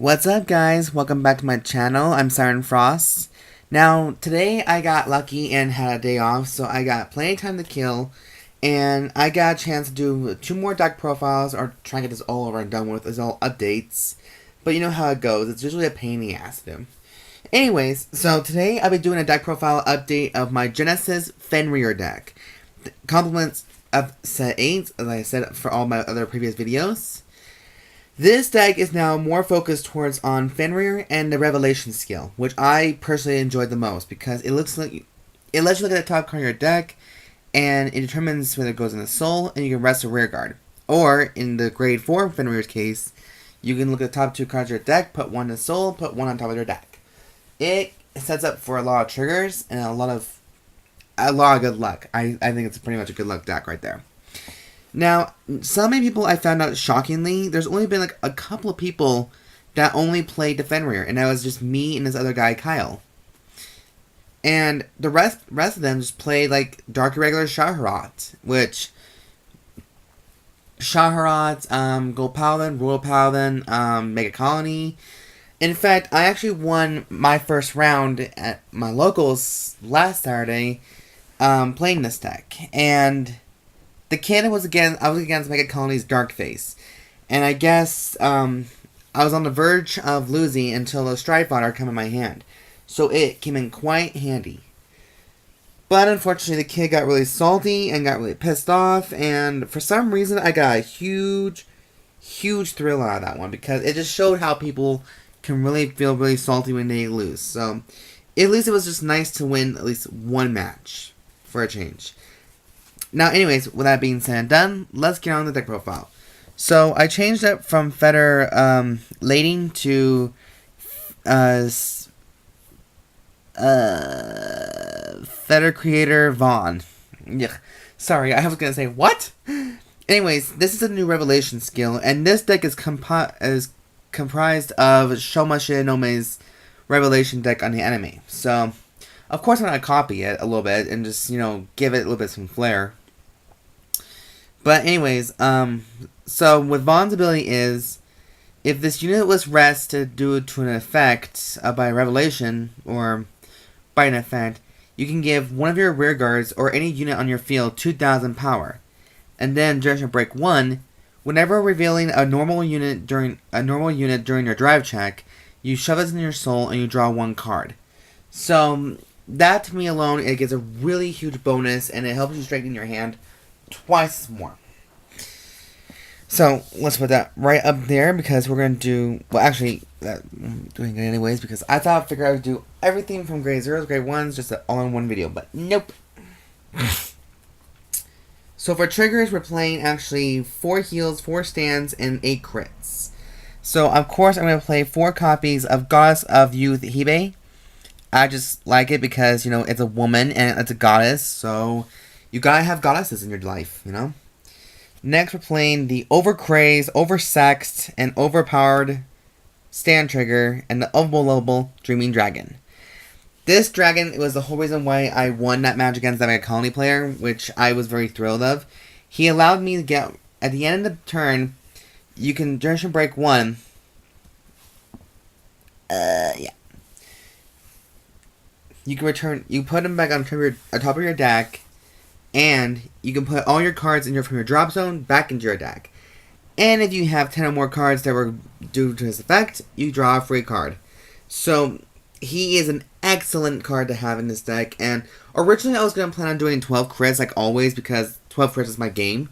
What's up, guys? Welcome back to my channel. I'm Siren Frost. Now, today I got lucky and had a day off, so I got plenty of time to kill, and I got a chance to do 2 more deck profiles, or try and get this all over and done with, as all updates. But you know how it goes, it's usually a pain in the ass to do. Anyways, so today I'll be doing a deck profile update of my Genesis Fenrir deck. Compliments of set 8, as I said for all my other previous videos. This deck is now more focused towards on Fenrir and the Revelation skill, which I personally enjoyed the most because it lets you look at the top card of your deck, and it determines whether it goes in the soul, and you can rest a rear guard. Or in the grade 4 Fenrir's case, you can look at the top 2 cards of your deck, put one in the soul, put one on top of your deck. It sets up for a lot of triggers and a lot of good luck. I think it's pretty much a good luck deck right there. Now, so many people I found out, shockingly, there's only been like a couple of people that only played the Fenrir, and that was just me and this other guy, Kyle. And the rest of them just played like Dark Irregular Shaharat, which Shaharat, Gold Paladin, Royal Paladin, Mega Colony. In fact, I actually won my first round at my locals last Saturday, playing this deck, and the candidate was I was against Mega Colony's Dark Face. And I guess, I was on the verge of losing until the Stride Fodder came in my hand. So it came in quite handy. But unfortunately, the kid got really salty and got really pissed off. And for some reason, I got a huge thrill out of that one. Because it just showed how people can really feel really salty when they lose. So, at least it was just nice to win at least one match. For a change. Now, anyways, with that being said and done, let's get on the deck profile. So, I changed it from Fetter Lading to Fetter Creator Vaughn. Yuck. Sorry, I was going to say, what? Anyways, this is a new Revelation skill, and this deck is comprised of Shoma Shinome's Revelation deck on the enemy. So, of course I'm going to copy it a little bit and just, give it a little bit some flair. But anyways, so what Vaughn's ability is, if this unit was rested due to an effect by Revelation, or by an effect, you can give one of your rear guards or any unit on your field 2,000 power. And then during break 1, whenever revealing a normal unit during your drive check, you shove it in your soul and you draw 1 card. So that, to me alone, it gives a really huge bonus, and it helps you strengthen your hand twice more. So, let's put that right up there, because we're going to do, well, actually, I'm doing it anyways, because I thought I figured I would do everything from grade 0s to grade 1s, just all in one video, but nope. So for triggers, we're playing actually 4 heals, 4 stands, and 8 crits. So, of course, I'm going to play 4 copies of Goddess of Youth Hebe. I just like it because, it's a woman and it's a goddess, so you gotta have goddesses in your life, Next, we're playing the overcrazed, oversexed, and overpowered stand trigger and the unbelievable Dreaming Dragon. This dragon was the whole reason why I won that match against that Mega Colony player, which I was very thrilled of. He allowed me to get, at the end of the turn, you can, during break 1, you can you put him back on top of your deck, and you can put all your cards from your drop zone back into your deck. And if you have 10 or more cards that were due to his effect, you draw a free card. So, he is an excellent card to have in this deck, and originally I was going to plan on doing 12 crits, like always, because 12 crits is my game.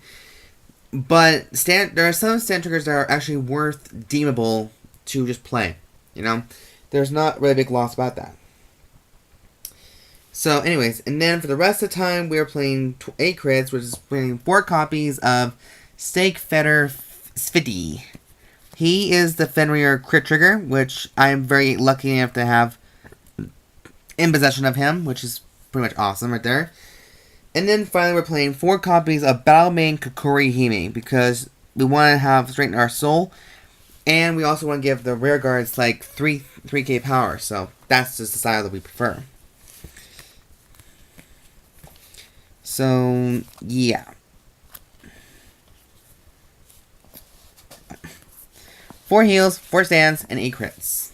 But there are some stand triggers that are actually worth deemable to just play, There's not really a big loss about that. So, anyways, and then for the rest of the time, we're playing 8 crits, which is playing 4 copies of Stake Fetter Thviti. He is the Fenrir crit trigger, which I'm very lucky enough to have in possession of him, which is pretty much awesome right there. And then finally, we're playing 4 copies of Battlemane Kukurihime, because we want to strengthen our soul, and we also want to give the rear guards like 3k power, so that's just the style that we prefer. So, yeah. 4 heals, 4 stands, and 8 crits.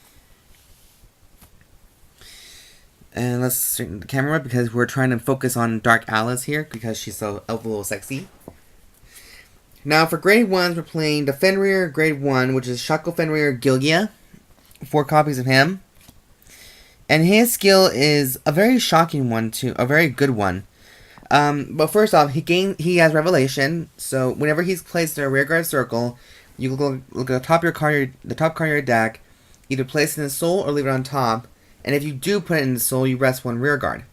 And let's straighten the camera because we're trying to focus on Dark Alice here because she's so a little sexy. Now for grade 1s, we're playing the Fenrir grade 1, which is Shackle Fenrir Gelgja. 4 copies of him. And his skill is a very shocking one too, a very good one. But first off, he has Revelation, so whenever he's placed in a rearguard circle, you look at the top card of your deck, either place it in the soul or leave it on top. And if you do put it in the soul, you rest 1 rearguard.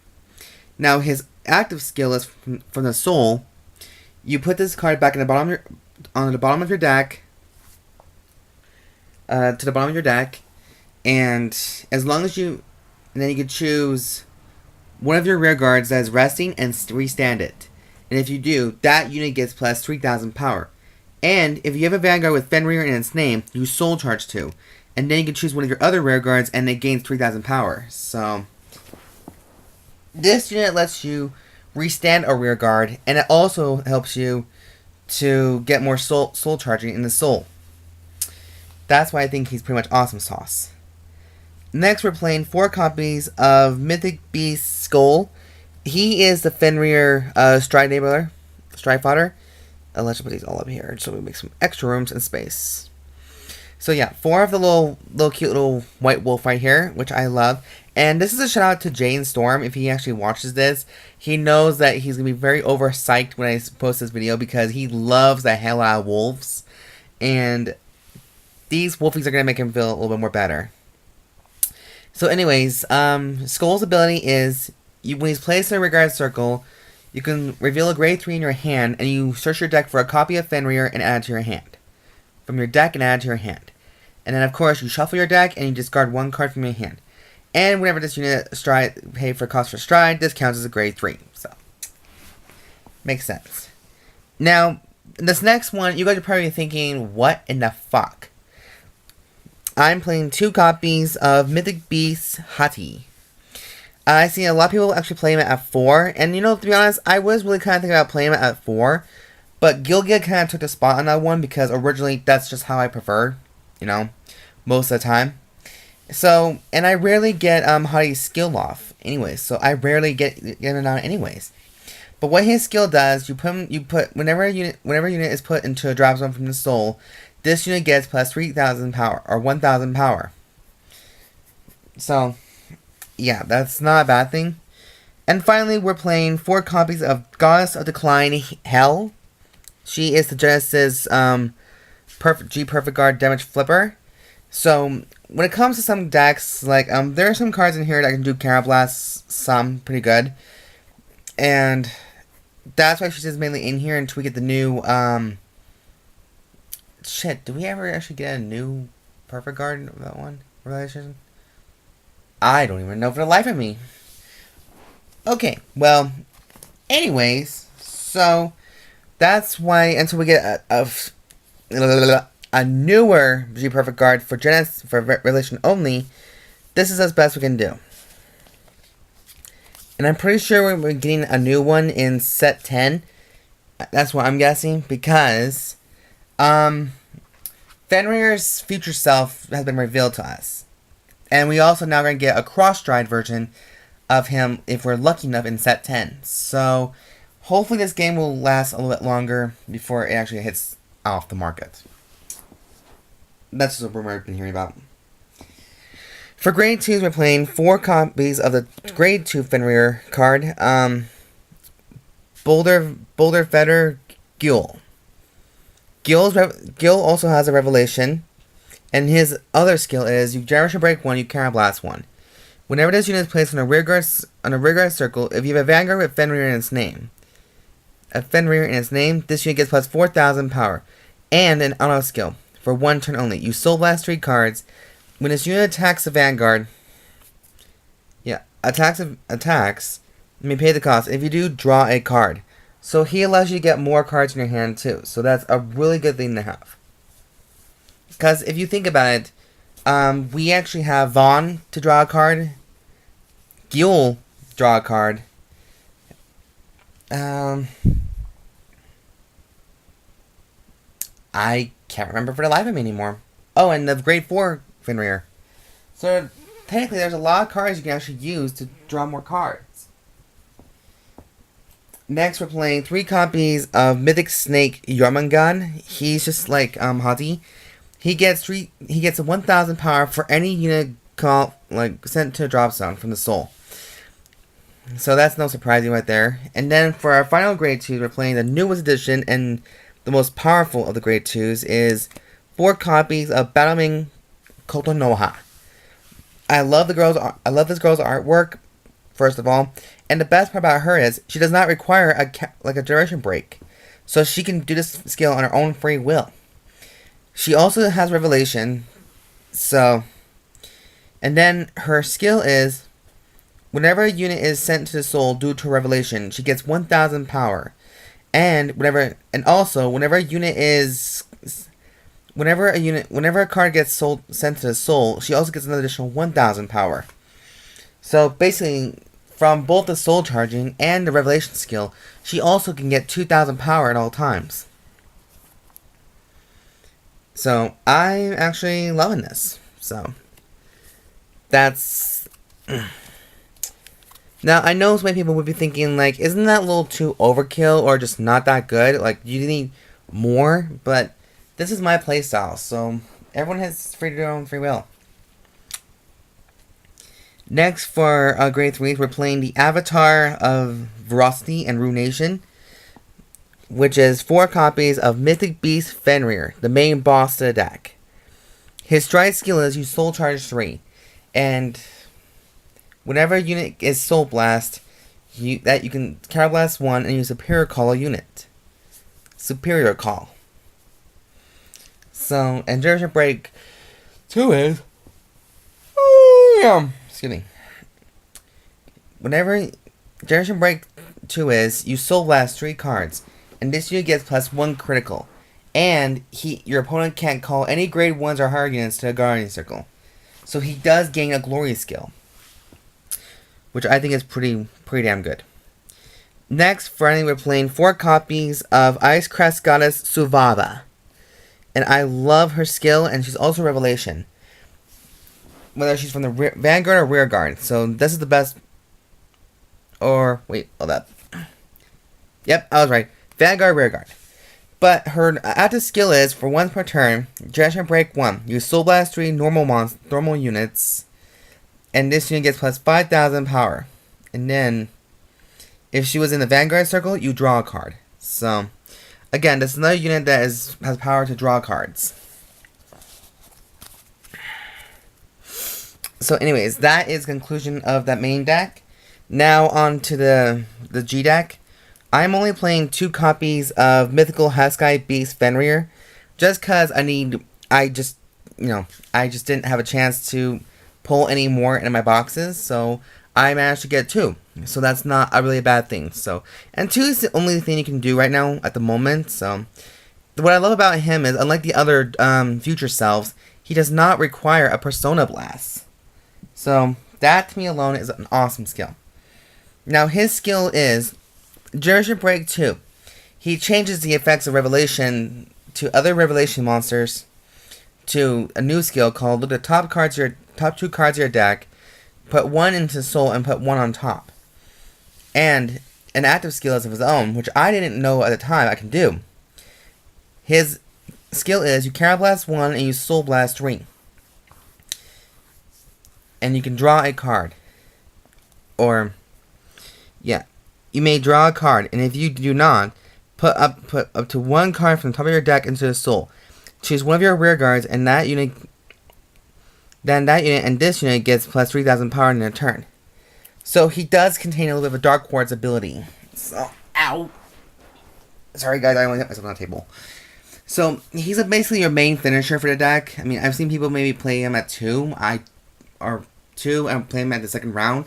Now his active skill is from the soul. You put this card back in the bottom of on the bottom of your deck, to the bottom of your deck, and as long as you, and then you can choose one of your rearguards that is resting and restand it. And if you do, that unit gets plus 3,000 power. And if you have a Vanguard with Fenrir in its name, you soul charge 2. And then you can choose one of your other rearguards and it gains 3,000 power. So this unit lets you restand a rearguard, and it also helps you to get more soul charging in the soul. That's why I think he's pretty much awesome sauce. Next, we're playing 4 copies of Mythic Beast Skoll. He is the Fenrir stride fodder. Let's put these all up here so we make some extra rooms and space. So yeah, 4 of the little cute little white wolf right here, which I love. And this is a shout out to Jane Storm. If he actually watches this, he knows that he's going to be very over-psyched when I post this video because he loves the hell out of wolves. And these wolfies are going to make him feel a little bit more better. So anyways, Skoll's ability is, when he's placed in a rearguard circle, you can reveal a grade 3 in your hand, and you search your deck for a copy of Fenrir and add it to your hand. From your deck and add it to your hand. And then of course, you shuffle your deck and you discard 1 card from your hand. And whenever this unit pay for cost for stride, this counts as a grade 3. So, makes sense. Now, this next one, you guys are probably thinking, what in the fuck? I'm playing 2 copies of Mythic Beast Hati. I see a lot of people actually play him at 4. And you know, to be honest, I was really kind of thinking about playing him at 4. But Gelgja kind of took the spot on that one because originally that's just how I prefer, you know, most of the time. So, and I rarely get Hati's skill off anyways. So I rarely get it on anyways. But what his skill does, whenever a unit is put into a drop zone from the soul, this unit gets plus 3,000 power, or 1,000 power. So, yeah, that's not a bad thing. And finally, we're playing 4 copies of Goddess of Decline Hel. She is the Genesis Perfect Guard damage flipper. So, when it comes to some decks, like, there are some cards in here that can do Carablast, some pretty good. And that's why she's just mainly in here until we get the new, shit, do we ever actually get a new Perfect Guard of that one? Relation? I don't even know for the life of me. Okay, well, anyways, so that's why until we get a newer G Perfect Guard for Genesis for relation only, this is as best we can do. And I'm pretty sure we're getting a new one in set 10. That's what I'm guessing because Fenrir's future self has been revealed to us. And we also now going to get a cross-stride version of him if we're lucky enough in set 10. So hopefully this game will last a little bit longer before it actually hits off the market. That's just a rumor I've been hearing about. For grade 2s, we're playing 4 copies of the grade 2 Fenrir card. Boulder Fetter Gjoll. Gjoll also has a revelation. And his other skill is, you generation break 1, you Carablast 1. Whenever this unit is placed on a rearguard circle, if you have a Vanguard with Fenrir in its name, this unit gets plus 4,000 power. And an auto skill, for 1 turn only. You soul blast 3 cards. When this unit attacks a Vanguard, attacks, you may pay the cost. If you do, draw a card. So he allows you to get more cards in your hand too. So that's a really good thing to have. Because if you think about it, we actually have Vaughn to draw a card. Gjoll draw a card. I can't remember for the life of me anymore. Oh, and the grade 4 Fenrir. So technically there's a lot of cards you can actually use to draw more cards. Next we're playing 3 copies of Mythic Snake Jormungand. He's just like Hati. He gets 1,000 power for any unit sent to a drop zone from the soul. So that's no surprising right there. And then for our final grade 2, we're playing the newest edition and the most powerful of the grade 2s is 4 copies of Battling Kotonoha. I love this girl's artwork, first of all, and the best part about her is she does not require a duration break, so she can do this skill on her own free will. She also has revelation, and then her skill is whenever a unit is sent to the soul due to revelation, she gets 1,000 power, and whenever a card gets sent to the soul, she also gets an additional 1,000 power. So basically, from both the soul charging and the revelation skill, she also can get 2,000 power at all times. So I'm actually loving this. So that's. Now I know so many people would be thinking like, isn't that a little too overkill or just not that good? Like you need more, but this is my playstyle, so everyone has their own free will. Next, for grade 3, we're playing the Avatar of Veracity and Ruination, which is 4 copies of Mythic Beast Fenrir, the main boss of the deck. His stride skill is you Soul Charge 3, and whenever a unit is Soul Blast, you can Counter Blast 1 and use Superior Call a unit. Superior Call. So, and Duration Break 2 is... excuse me. Whenever Duration Break 2 is, you Soul Blast 3 cards, and this unit gets +1 critical. And your opponent can't call any grade 1s or higher units to a Guardian Circle. So he does gain a Glory skill, which I think is pretty damn good. Next, finally, we're playing 4 copies of Ice Crest Goddess Svava. And I love her skill, and she's also Revelation. Whether she's from the Vanguard or Rear Guard. So this is the best. Or, wait, hold up. Yep, I was right. Vanguard, Rear Guard. But her active skill is, for once per turn, Duration Break 1. Use Soul Blast 3 normal units. And this unit gets +5,000 power. And then, if she was in the Vanguard circle, you draw a card. So, again, this is another unit that has power to draw cards. So anyways, that is the conclusion of that main deck. Now on to the G deck. I'm only playing 2 copies of Mythical Hellsky Beast Fenrir. Just cause I just didn't have a chance to pull any more in my boxes. So I managed to get 2. So that's not really a bad thing. So, and 2 is the only thing you can do right now at the moment. So what I love about him is, unlike the other future selves, he does not require a Persona Blast. So that to me alone is an awesome skill. Now his skill is Duration Break 2. He changes the effects of Revelation to other Revelation monsters to a new skill called look at the top 2 cards of your deck, put 1 into Soul and put 1 on top. And an active skill is of his own, which I didn't know at the time I can do. His skill is you Counter Blast 1 and you Soul Blast 3. And you can draw a card. Or, yeah, you may draw a card, and if you do not, put up to 1 card from the top of your deck into the Soul. Choose one of your rear guards, and that unit and this unit gets +3,000 power in a turn. So he does contain a little bit of a Dark Quartz ability. So, ow. Sorry guys, I only hit myself on the table. So, he's basically your main finisher for the deck. I mean, I've seen people maybe play him at 2. I'm playing him at the second round.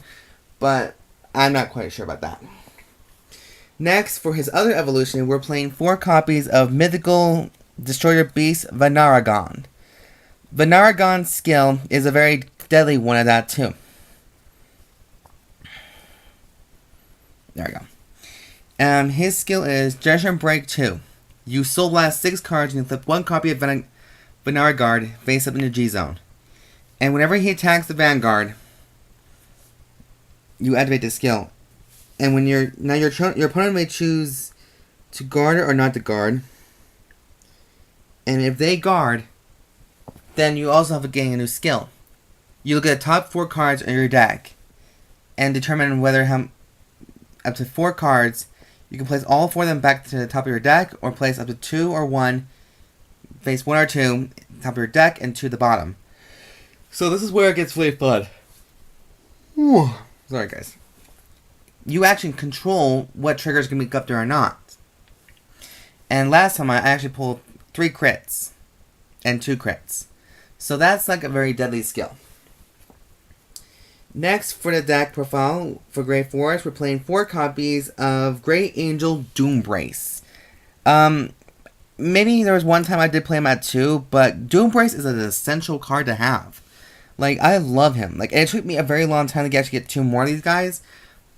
But I'm not quite sure about that. Next, for his other evolution, we're playing 4 copies of Mythical Destroyer Beast Vanargandr. Vanargandr's skill is a very deadly one at that too. There we go. His skill is Duration Break 2. You Soul Blast 6 cards and you flip 1 copy of Vanargandr face up in the G zone. And whenever he attacks the Vanguard, you activate the skill. And when your opponent may choose to guard or not to guard. And if they guard, then you also have to gain a new skill. You look at the top 4 cards in your deck and determine whether up to 4 cards, you can place all 4 of them back to the top of your deck, or place up to 2 or 1, face 1 or 2, top of your deck, and 2 at the bottom. So this is where it gets really fun. Whew. Sorry guys. You actually control what triggers can be up there or not. And last time I actually pulled 3 crits and 2 crits. So that's like a very deadly skill. Next, for the deck profile for Great Forest, we're playing 4 copies of Great Angel Doombrace. Maybe there was one time I did play him at 2, but Doombrace is an essential card to have. Like, I love him. Like, it took me a very long time to actually get 2 more of these guys,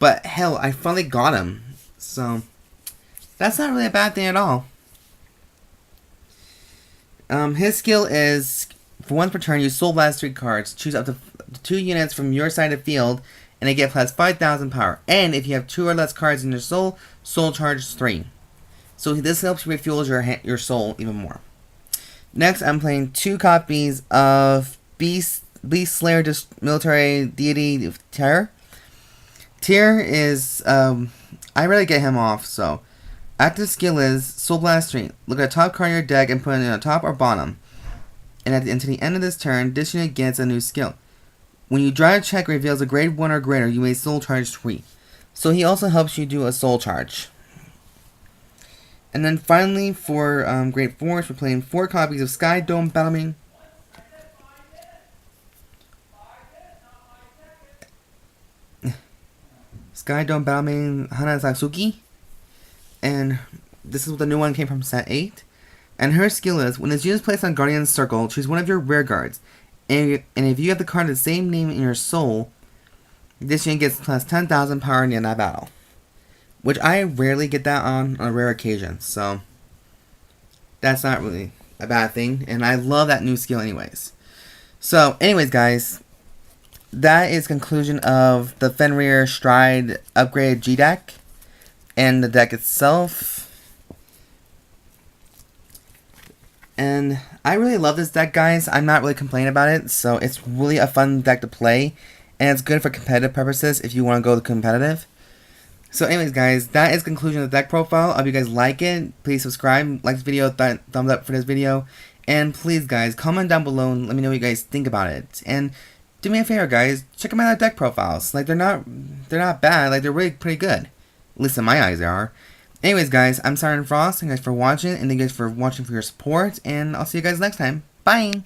but hell, I finally got him. So, that's not really a bad thing at all. His skill is, for once per turn, you Soul Blast 3 cards, choose up to 2 units from your side of the field, and they get plus 5,000 power. And if you have 2 or less cards in your soul charge 3. So this helps you refuel your soul even more. Next, I'm playing 2 copies of Beast Slayer Military Deity Terror. Tyr is, I really get him off, so active skill is Soul Blast 3. Look at the top card of your deck and put it in the top or bottom. And until the end of this turn, this unit gets a new skill. When you draw a check reveals a grade 1 or greater, you may soul charge 3. So he also helps you do a soul charge. And then finally, for Great Forest, we're playing 4 copies of Sky Dome Battlemane. Sky Dome Battlemane Hanasatsuki. And this is what the new one came from set 8. And her skill is, when this unit is placed on Guardian's Circle, choose one of your rear guards. And if you have the card of the same name in your soul, this unit gets plus 10,000 power in that battle. Which I rarely get that on a rare occasion, so that's not really a bad thing. And I love that new skill anyways. So, anyways guys, that is conclusion of the Fenrir Stride upgraded G deck and the deck itself. And I really love this deck, guys. I'm not really complaining about it, so it's really a fun deck to play, and it's good for competitive purposes if you want to go competitive. So anyways, guys, that is conclusion of the deck profile. I hope you guys like it. Please subscribe, like this video, thumbs up for this video, and please, guys, comment down below and let me know what you guys think about it. And do me a favor, guys, check out my other deck profiles. Like, they're not bad. Like, they're really pretty good. At least in my eyes, they are. Anyways, guys, I'm Siren Frost. Thank you guys for watching, and thank you guys for watching for your support, and I'll see you guys next time. Bye!